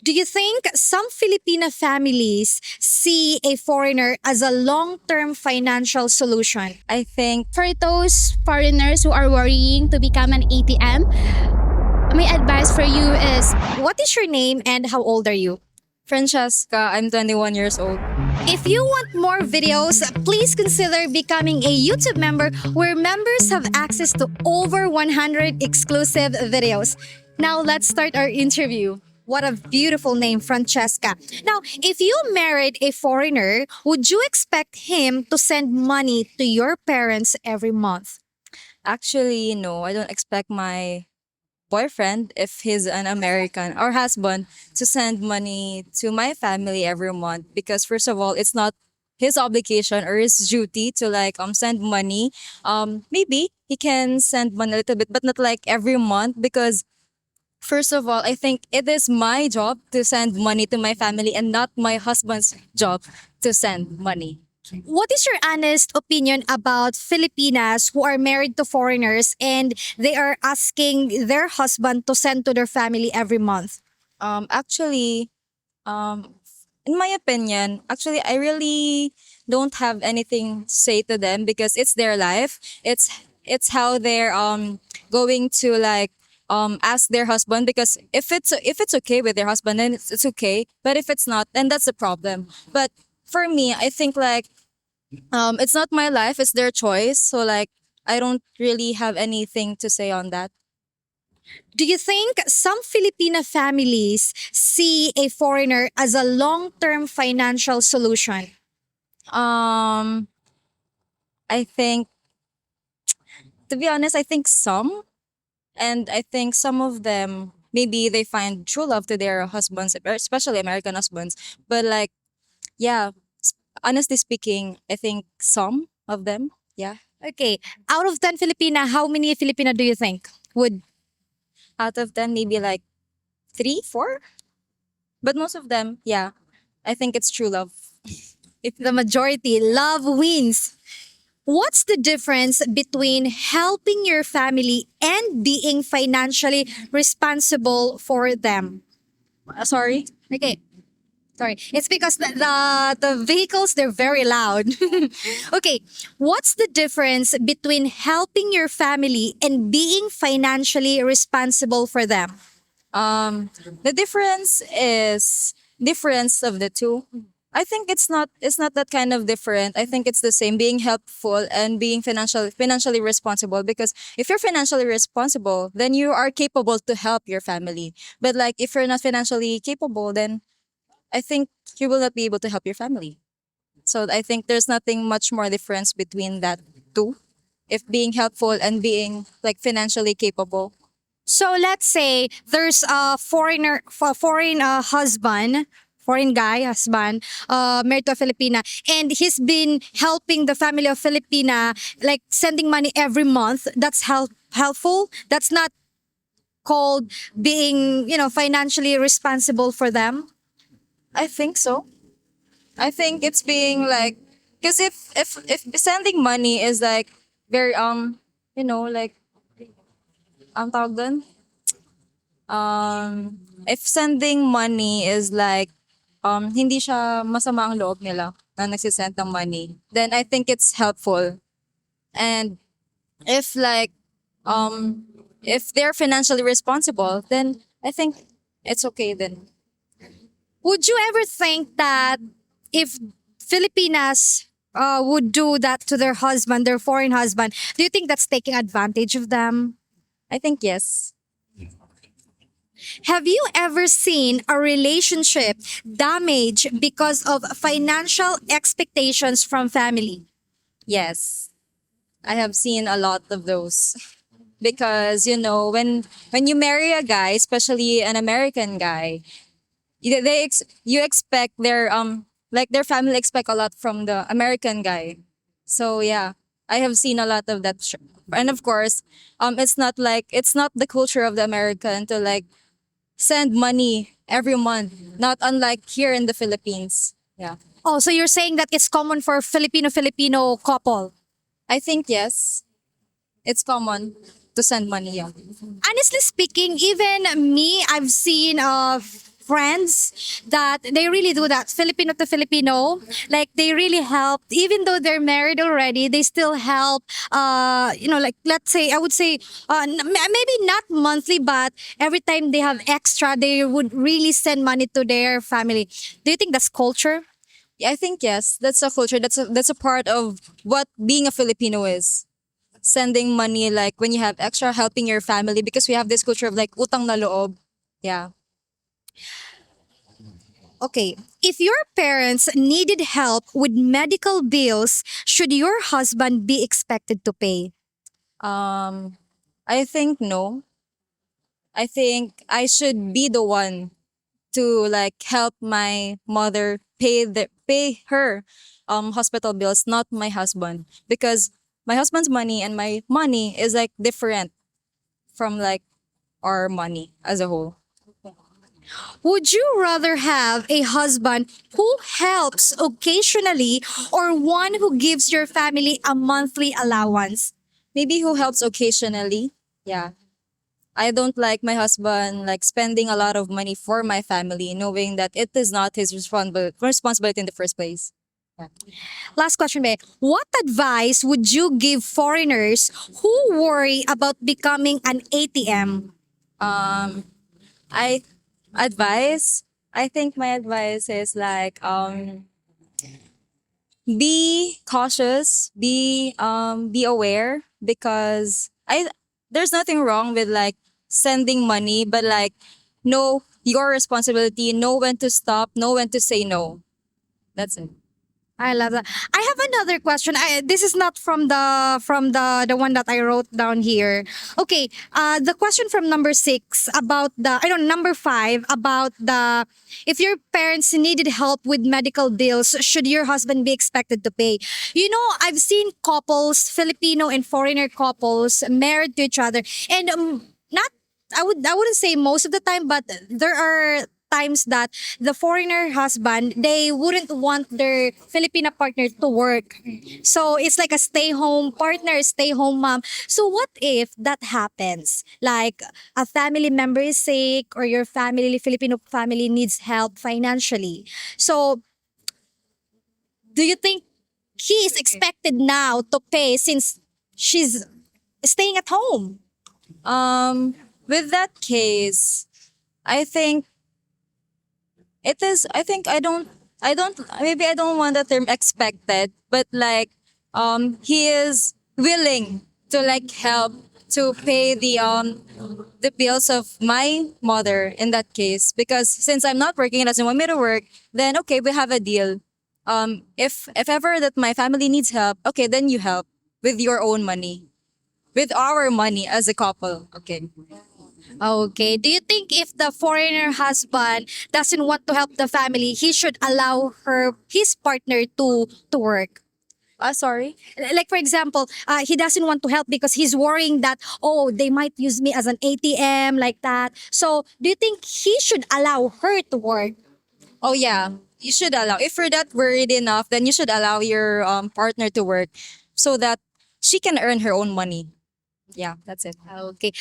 Do you think some Filipino families see a foreigner as a long term financial solution? I think for those foreigners who are worrying to become an ATM, my advice for you is What is your name and how old are you? Francesca, I'm 21 years old. If you want more videos, please consider becoming a YouTube member where members have access to over 100 exclusive videos. Now let's start our interview. What a beautiful name, Francesca. Now, if you married a foreigner, would you expect him to send money to your parents every month? Actually, no, I don't expect my boyfriend, if he's an American, or husband, to send money to my family every month because first of all, it's not his obligation or his duty to send money. Maybe he can send money a little bit, but not like every month because first of all, I think it is my job to send money to my family and not my husband's job to send money. What is your honest opinion about Filipinas who are married to foreigners and they are asking their husband to send to their family every month? Actually, um, in my opinion, actually, I really don't have anything to say to them because it's their life. It's how they're going to ask their husband because if it's okay with their husband then it's okay. But if it's not, then that's the problem. But for me, I think it's not my life; it's their choice. So I don't really have anything to say on that. Do you think some Filipino families see a foreigner as a long term financial solution? Um, I think to be honest, I think some. And I think some of them, maybe they find true love to their husbands, especially American husbands. But yeah, honestly speaking, I think some of them, yeah. Okay, out of 10 Filipina, how many Filipina do you think would? Out of 10, maybe three, four. But most of them, yeah, I think it's true love. If the majority, love wins. What's the difference between helping your family and being financially responsible for them? Sorry? Okay, sorry. It's because the vehicles, they're very loud. Okay, what's the difference between helping your family and being financially responsible for them? Um, the difference is difference of the two. I think it's not that kind of different. I think it's the same being helpful and being financially responsible because if you're financially responsible, then you are capable to help your family. But if you're not financially capable, then I think you will not be able to help your family. So I think there's nothing much more difference between that two. If being helpful and being financially capable. So let's say there's a foreign husband, foreign guy husband, married to a Filipina, and he's been helping the family of Filipina, like sending money every month. That's helpful. That's not called being, financially responsible for them. I think so. I think it's being because if sending money is very tawag dun? If sending money is hindi siya masama ang loob nila na nagsisend ng money, then I think it's helpful. And if if they're financially responsible, then I think it's okay then. Would you ever think that if Filipinas would do that to their husband, their foreign husband, do you think that's taking advantage of them? I think yes. Have you ever seen a relationship damaged because of financial expectations from family? Yes. I have seen a lot of those. Because when you marry a guy, especially an American guy, you expect their family expect a lot from the American guy. So yeah, I have seen a lot of that. And of course, it's not the culture of the American to send money every month, not unlike here in the Philippines. Yeah. Oh, so you're saying that it's common for Filipino couple. I think yes, it's common to send money. Yeah. Honestly speaking, even me, I've seen friends that they really do that, Filipino to Filipino. Like they really help, even though they're married already, they still help. Like let's say, I would say, maybe not monthly, but every time they have extra, they would really send money to their family. Do you think that's culture? I think yes, that's a culture. That's a part of what being a Filipino is. Sending money, like when you have extra, helping your family, because we have this culture of like utang na loob. Yeah. Okay, if your parents needed help with medical bills, should your husband be expected to pay? Um, I think no. I think I should be the one to like help my mother pay her hospital bills, not my husband, because my husband's money and my money is like different from like our money as a whole. Would you rather have a husband who helps occasionally or one who gives your family a monthly allowance? Maybe who helps occasionally. Yeah. I don't like my husband like spending a lot of money for my family, knowing that it is not his responsibility in the first place. Yeah. Last question, Be. What advice would you give foreigners who worry about becoming an ATM? Um, I advise. I think my advice is like be cautious, be aware, because I there's nothing wrong with like sending money, but like know your responsibility, know when to stop, know when to say no. That's it. I love that. I have another question. This is not from the one that I wrote down here. Okay. The question from number 6 about the I don't number 5 about the if your parents needed help with medical bills, should your husband be expected to pay? You know, I've seen couples, Filipino and foreigner couples, married to each other, and not I wouldn't say most of the time, but there are times that the foreigner husband they wouldn't want their Filipina partner to work. So it's like a stay home partner, stay home mom. So what if that happens? Like a family member is sick or your family Filipino family needs help financially. So do you think he is expected now to pay since she's staying at home? With that case, I think it is. I think I don't. Maybe I don't want the term expected, but like, he is willing to like help to pay the bills of my mother in that case, because since I'm not working and doesn't want me to work, then okay, we have a deal. If ever that my family needs help, okay, then you help with your own money, with our money as a couple. Okay. Okay. Do you think if the foreigner husband doesn't want to help the family, he should allow his partner to work? Sorry. Like for example, he doesn't want to help because he's worrying that they might use me as an ATM like that. So do you think he should allow her to work? Oh yeah, you should allow. If you're that worried enough, then you should allow your partner to work so that she can earn her own money. Yeah, that's it. Okay.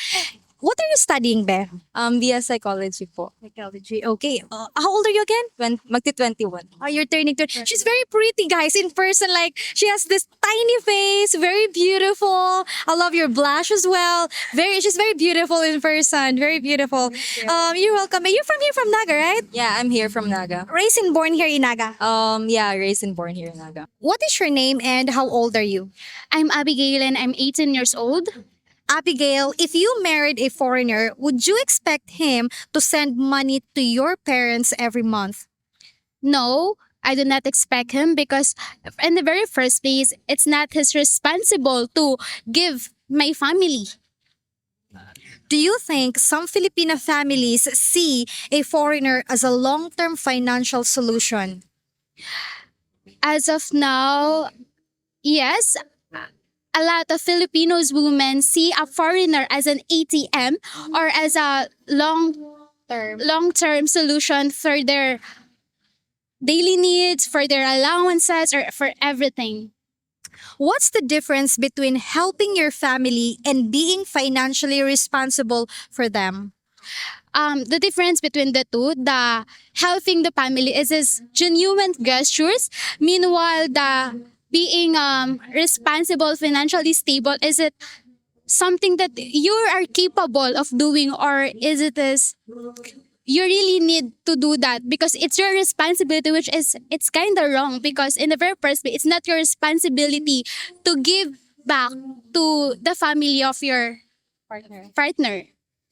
What are you studying, Be? Via psychology po. Psychology. Okay. How old are you again? Magti 21. Oh, you're turning to. She's very pretty, guys, in person. Like, she has this tiny face, very beautiful. I love your blush as well. She's very beautiful in person. Very beautiful. You're welcome. You're from here, from Naga, right? Yeah, I'm here from Naga. Raised and born here in Naga. Yeah, raised and born here in Naga. What is your name and how old are you? I'm Abigail and I'm 18 years old. Abigail, if you married a foreigner, would you expect him to send money to your parents every month? No, I do not expect him because in the very first place, it's not his responsible to give my family. Do you think some Filipino families see a foreigner as a long-term financial solution? As of now, yes, a lot of Filipinos women see a foreigner as an ATM or as a long-term solution for their daily needs, for their allowances, or for everything. What's the difference between helping your family and being financially responsible for them? the difference between the two, the helping the family is genuine gestures. Meanwhile, the being responsible, financially stable, is it something that you are capable of doing, or is it is you really need to do that because it's your responsibility, which is it's kind of wrong because in the very first place it's not your responsibility to give back to the family of your partner.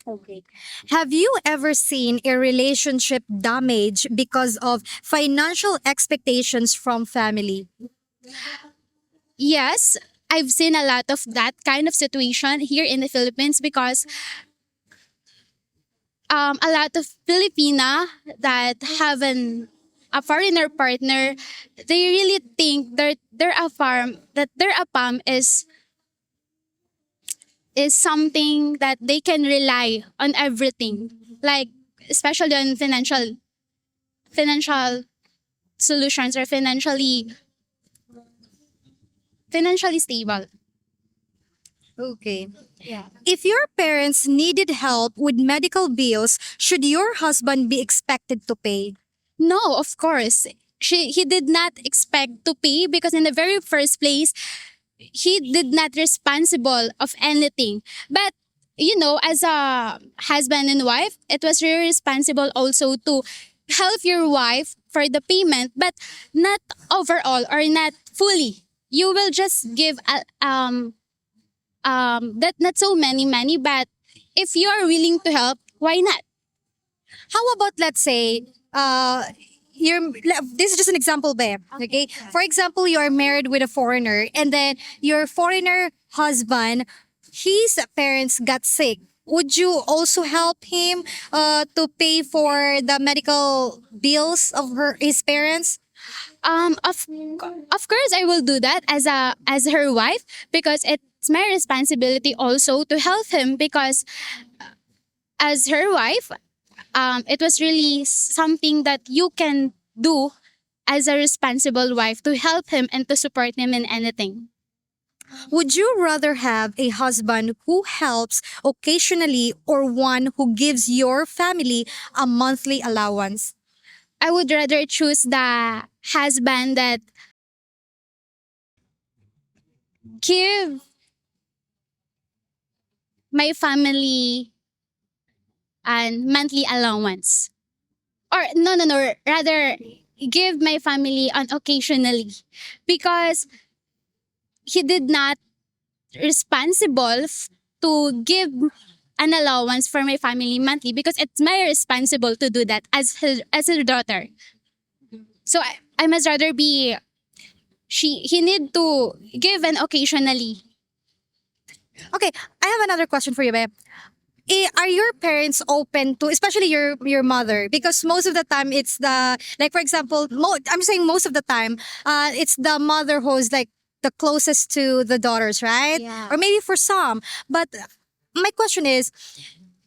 Okay. Have you ever seen a relationship damage because of financial expectations from family? Yes, I've seen a lot of that kind of situation here in the Philippines because a lot of Filipina that have a foreigner partner, they really think that their APAM is something that they can rely on everything, like especially on financial solutions or financially stable. Okay. Yeah. If your parents needed help with medical bills, should your husband be expected to pay? No, of course. He did not expect to pay because in the very first place, he did not responsible of anything. But as a husband and wife, it was really responsible also to help your wife for the payment, but not overall or not fully. You will just give that not so many money, but if you are willing to help, why not? How about, let's say, this is just an example, babe. Okay. For example, you are married with a foreigner, and then your foreigner husband, his parents got sick. Would you also help him to pay for the medical bills of his parents? Um, of of course, I will do that as her wife because it's my responsibility also to help him because as her wife, it was really something that you can do as a responsible wife to help him and to support him in anything. Would you rather have a husband who helps occasionally or one who gives your family a monthly allowance? I would rather choose the husband that give my family an monthly allowance. Or no, rather give my family an occasionally because he did not responsible to give an allowance for my family monthly because it's my responsible to do that as her daughter. So I must rather be he need to give an occasionally. Okay, I have another question for you, babe. Are your parents open to, especially your mother, because most of the time it's the, like, for example, I'm saying most of the time, it's the mother who's like the closest to the daughters, right? Yeah. Or maybe for some. But my question is,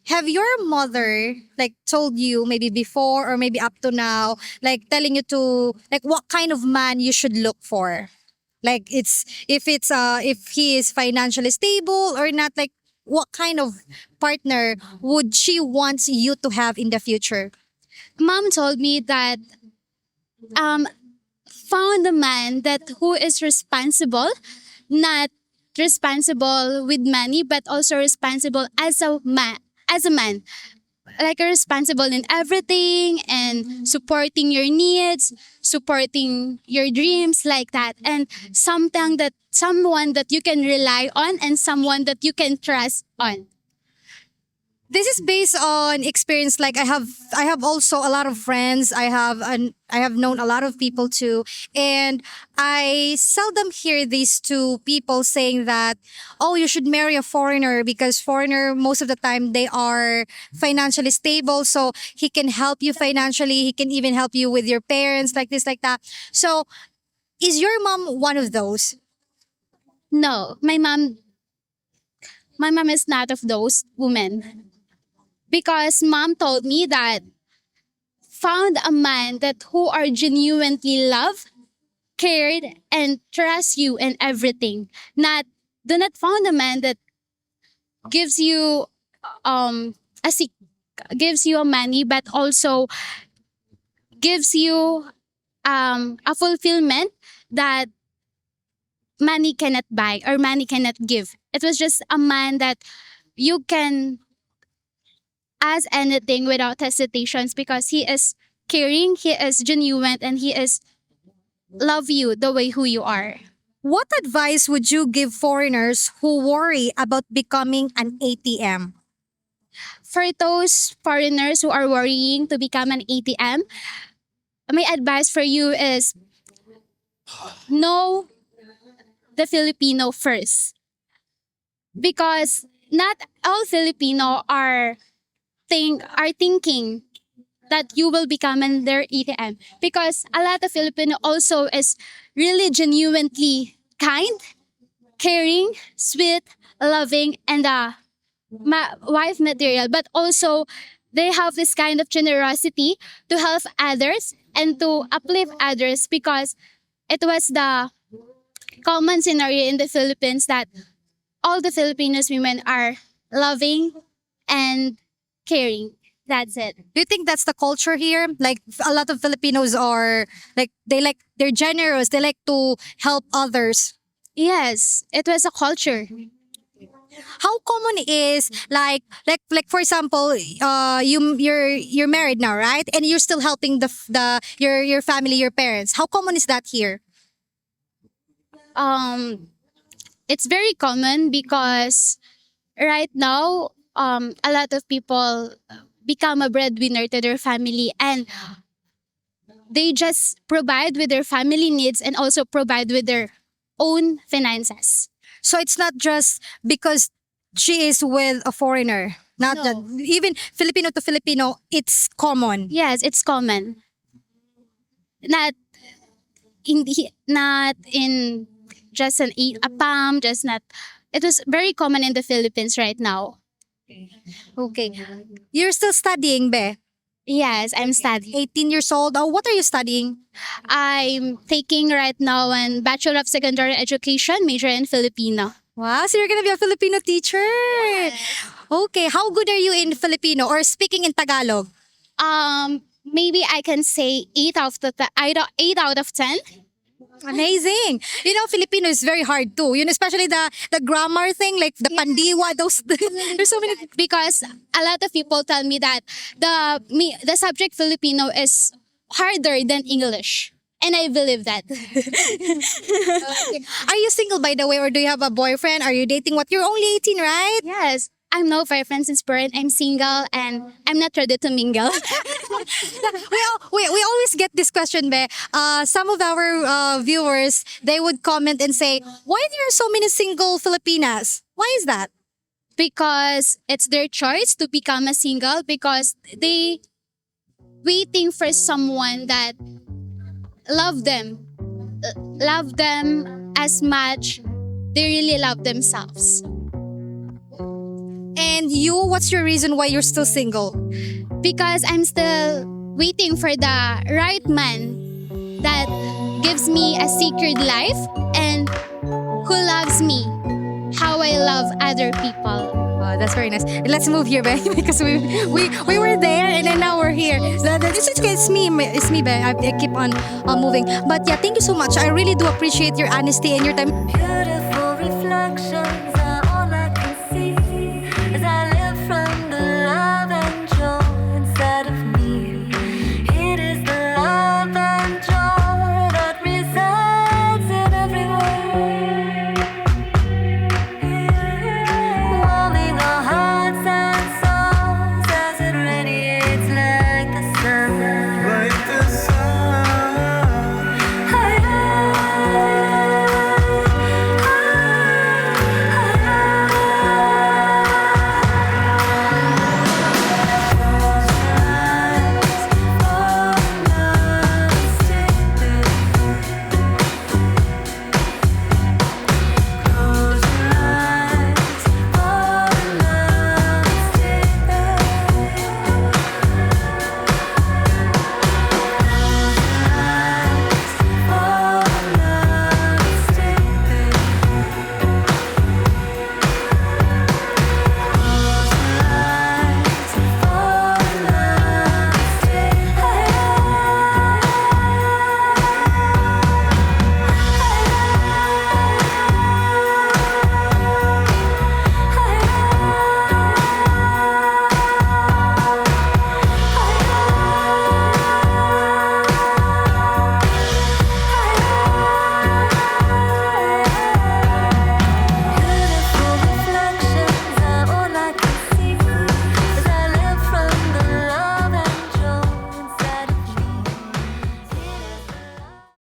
have your mother like told you maybe before or maybe up to now, like telling you to like what kind of man you should look for? Like if he is financially stable or not, like what kind of partner would she want you to have in the future? Mom told me that um found a man that who is responsible, not responsible with money, but also responsible as a man, like responsible in everything and supporting your needs, supporting your dreams like that, and someone that you can rely on and someone that you can trust on. This is based on experience. Like I have also a lot of friends. I have known a lot of people too, and I seldom hear these two people saying that, oh, you should marry a foreigner because foreigner most of the time they are financially stable, so he can help you financially. He can even help you with your parents, like this, like that. So is your mom one of those? No, my mom is not of those women because mom told me that found a man that who are genuinely love, cared, and trust you in everything. Not do not found a man that gives you a gives you money, but also gives you a fulfillment that money cannot buy or money cannot give. It was just a man that you can ask anything without hesitations because he is caring, he is genuine, and he is love you the way who you are. What advice would you give foreigners who worry about becoming an ATM? For those foreigners who are worrying to become an ATM, my advice for you is know the Filipino first. Because not all Filipino are thinking that you will become an their ATM. Because a lot of Filipino also is really genuinely kind, caring, sweet, loving, and wife material. But also they have this kind of generosity to help others and to uplift others because it was the common scenario in the Philippines that all the Filipinos women are loving and caring. That's it. Do you think that's the culture here? Like a lot of Filipinos are they're generous. They like to help others. Yes, it was a culture. How common is like for example, you're married now, right? And you're still helping your family, your parents. How common is that here? It's very common because right now, a lot of people become a breadwinner to their family and they just provide with their family needs and also provide with their own finances. So it's not just because she is with a foreigner. Not No. that even Filipino to Filipino, it's common. Yes, it's common. Not in just a palm, just not. It was very common in the Philippines right now. Okay. You're still studying, Be. Yes, I'm studying. 18 years old. Oh, what are you studying? I'm taking right now an Bachelor of Secondary Education, major in Filipino. Wow, so you're gonna be a Filipino teacher. Okay, how good are you in Filipino or speaking in Tagalog? Maybe I can say 8 out of 10. Amazing. You know, Filipino is very hard too. You know, especially the grammar thing, like the pandiwa, those there's so many. Because a lot of people tell me that the subject Filipino is harder than English. And I believe that. Are you single by the way, or do you have a boyfriend? Are you dating? What? You're only 18, right? Yes. I'm no boyfriend since birth. I'm single and I'm not ready to mingle. We always get this question, Be. Some of our viewers, they would comment and say, why there are so many single Filipinas? Why is that? Because it's their choice to become a single because they waiting for someone that love them as much they really love themselves. And you, what's your reason why you're still single? Because I'm still waiting for the right man that gives me a secret life and who loves me how I love other people. Oh, that's very nice. Let's move here, Be, because we were there and then now we're here. It's me, Be. I keep on moving. But yeah, thank you so much. I really do appreciate your honesty and your time. Beautiful reflection